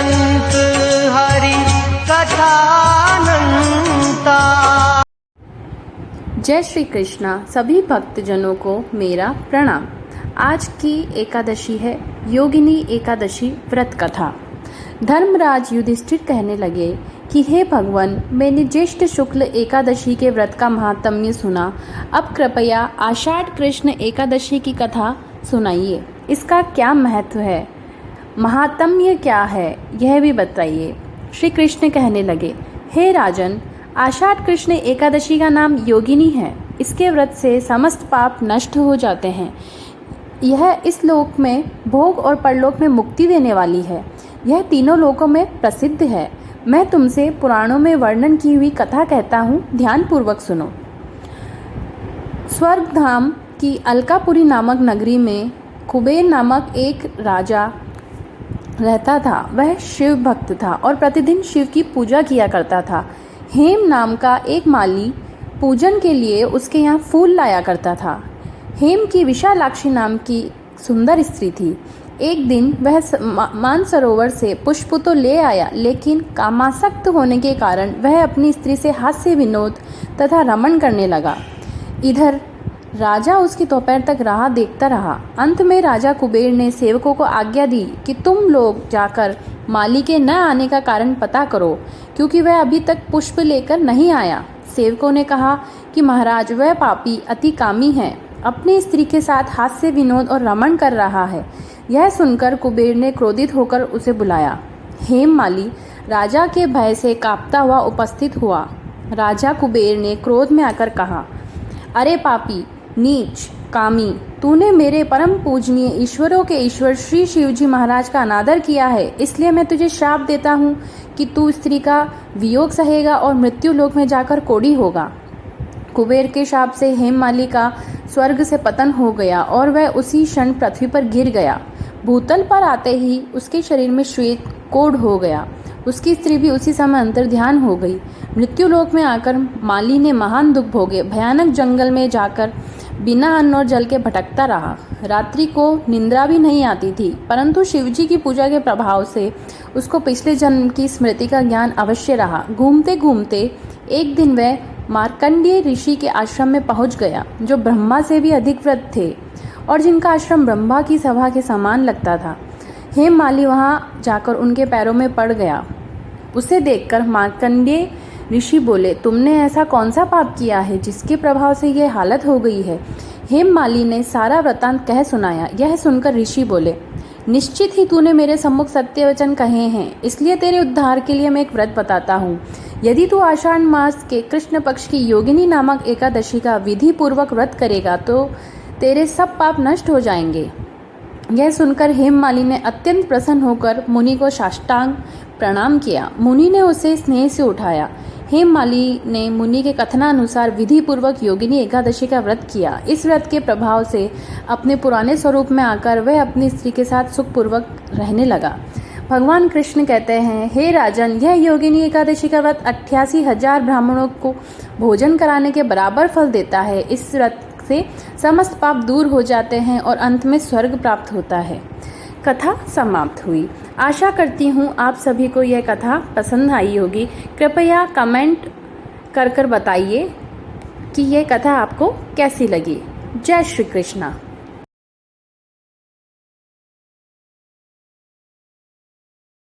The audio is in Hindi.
अनंत हरि कथानंता। जय श्री कृष्णा। सभी भक्तजनों को मेरा प्रणाम। आज की एकादशी है योगिनी एकादशी व्रत कथा। धर्मराज युधिष्ठिर कहने लगे कि हे भगवान, मैंने ज्येष्ठ शुक्ल एकादशी के व्रत का महात्म्य सुना। अब कृपया आषाढ़ कृष्ण एकादशी की कथा सुनाइए। इसका क्या महत्व है, महात्म्य क्या है, यह भी बताइए। श्री कृष्ण कहने लगे, हे राजन, आषाढ़ कृष्ण एकादशी का नाम योगिनी है। इसके व्रत से समस्त पाप नष्ट हो जाते हैं। यह इस लोक में भोग और परलोक में मुक्ति देने वाली है। यह तीनों लोकों में प्रसिद्ध है। मैं तुमसे पुराणों में वर्णन की हुई कथा कहता हूँ, ध्यान पूर्वक सुनो। स्वर्ग धाम की अलकापुरी नामक नगरी में कुबेर नामक एक राजा रहता था। वह शिव भक्त था और प्रतिदिन शिव की पूजा किया करता था। हेम नाम का एक माली पूजन के लिए उसके यहाँ फूल लाया करता था। हेम की विशालाक्षी नाम की सुंदर स्त्री थी। एक दिन वह मानसरोवर से पुष्प तो ले आया, लेकिन कामासक्त होने के कारण वह अपनी स्त्री से हास्य विनोद तथा रमण करने लगा। इधर राजा उसकी दोपहर तक राह देखता रहा। अंत में राजा कुबेर ने सेवकों को आज्ञा दी कि तुम लोग जाकर माली के न आने का कारण पता करो, क्योंकि वह अभी तक पुष्प लेकर नहीं आया। सेवकों ने कहा कि महाराज, वह पापी अति कामी है, अपनी स्त्री के साथ हास्य विनोद और रमण कर रहा है। यह सुनकर कुबेर ने क्रोधित होकर उसे बुलाया। हेम माली राजा के भय से कांपता हुआ उपस्थित हुआ। राजा कुबेर ने क्रोध में आकर कहा, अरे पापी, नीच, कामी, तूने मेरे परम पूजनीय ईश्वरों के ईश्वर श्री शिवजी महाराज का अनादर किया है। इसलिए मैं तुझे श्राप देता हूँ कि तू स्त्री का वियोग सहेगा और मृत्यु लोक में जाकर कोढ़ी होगा। कुबेर के शाप से हेममाली का स्वर्ग से पतन हो गया और वह उसी क्षण पृथ्वी पर गिर गया। भूतल पर आते ही उसके शरीर में श्वेत कोढ़ हो गया। उसकी स्त्री भी उसी समय अंतर्ध्यान हो गई। मृत्यु लोक में आकर माली ने महान दुख भोगे। भयानक जंगल में जाकर बिना अन्न और जल के भटकता रहा। रात्रि को निंद्रा भी नहीं आती थी, परंतु शिवजी की पूजा के प्रभाव से उसको पिछले जन्म की स्मृति का ज्ञान अवश्य रहा। घूमते घूमते एक दिन वह मार्कंडेय ऋषि के आश्रम में पहुंच गया, जो ब्रह्मा से भी अधिक व्रत थे और जिनका आश्रम ब्रह्मा की सभा के समान लगता था। हेममाली वहां जाकर उनके पैरों में पड़ गया। उसे देखकर मार्कंडेय ऋषि बोले, तुमने ऐसा कौन सा पाप किया है जिसके प्रभाव से यह हालत हो गई है। हेममाली ने सारा वृतांत कह सुनाया। यह सुनकर ऋषि बोले, निश्चित ही तूने मेरे सम्मुख सत्य वचन कहे हैं, इसलिए तेरे उद्धार के लिए मैं एक व्रत बताता हूँ। यदि तू आषाढ़ मास के कृष्ण पक्ष की योगिनी नामक एकादशी का विधि पूर्वक व्रत करेगा तो तेरे सब पाप नष्ट हो जाएंगे। यह सुनकर हेममाली ने अत्यंत प्रसन्न होकर मुनि को साष्टांग प्रणाम किया। मुनि ने उसे स्नेह से उठाया। हेममाली ने मुनि के कथनानुसार विधि पूर्वक योगिनी एकादशी का व्रत किया। इस व्रत के प्रभाव से अपने पुराने स्वरूप में आकर वह अपनी स्त्री के साथ सुखपूर्वक रहने लगा। भगवान कृष्ण कहते हैं, हे राजन, यह योगिनी एकादशी का व्रत 88,000 ब्राह्मणों को भोजन कराने के बराबर फल देता है। इस व्रत से समस्त पाप दूर हो जाते हैं और अंत में स्वर्ग प्राप्त होता है। कथा समाप्त हुई। आशा करती हूँ आप सभी को यह कथा पसंद आई होगी। कृपया कमेंट कर बताइए कि यह कथा आपको कैसी लगी। जय श्री कृष्णा।